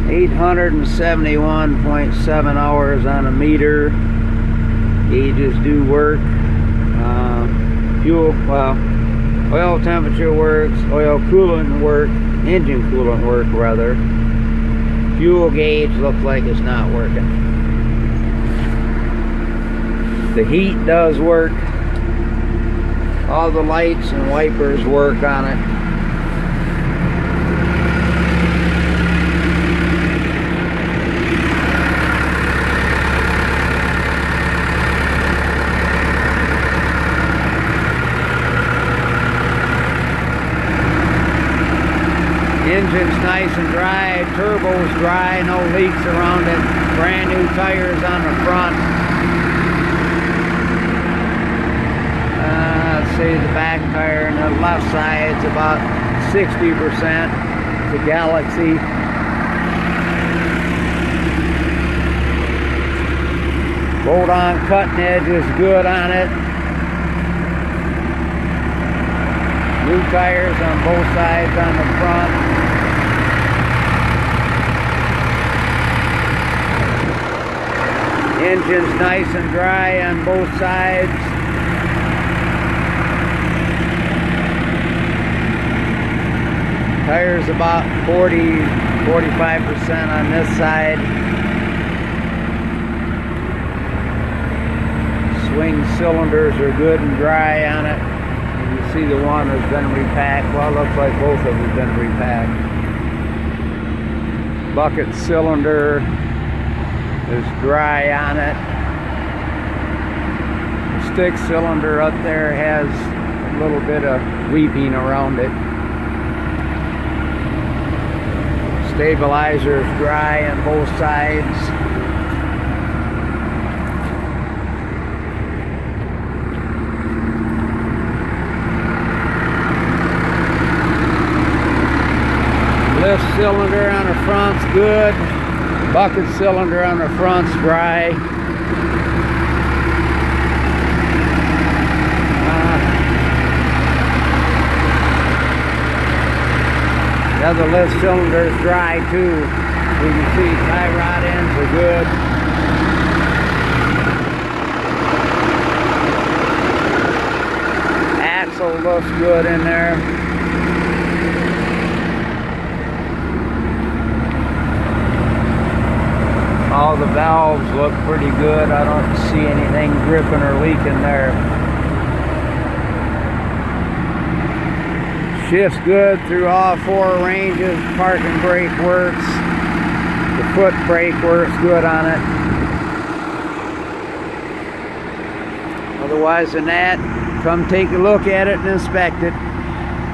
871.7 hours on a meter. Gauges do work. Fuel, well, oil temperature works, oil coolant work, engine coolant work rather. Fuel gauge looks like it's not working. The heat does work. All the lights and wipers work on it. Engine's nice and dry, turbo's dry, no leaks around it. Brand new tires on the front. Let's see, the back tire on the left side's about 60%. It's a Galaxy. Bolt-on cutting edge is good on it. New tires on both sides on the front. Engine's nice and dry on both sides. Tires about 40–45% on this side. Swing cylinders are good and dry on it. You see the one has been repacked. Well, it looks like both of them have been repacked. Bucket cylinder is dry on it. The stick cylinder up there has a little bit of weeping around it. Stabilizer is dry on both sides. Lift cylinder on the front's good. Bucket cylinder on the front's dry. The other lift cylinder is dry too. You can see tie rod ends are good. Axle looks good in there. All the valves look pretty good. I don't see anything dripping or leaking there. Shifts good through all four ranges. Parking brake works. The foot brake works good on it. Otherwise than that, come take a look at it and inspect it.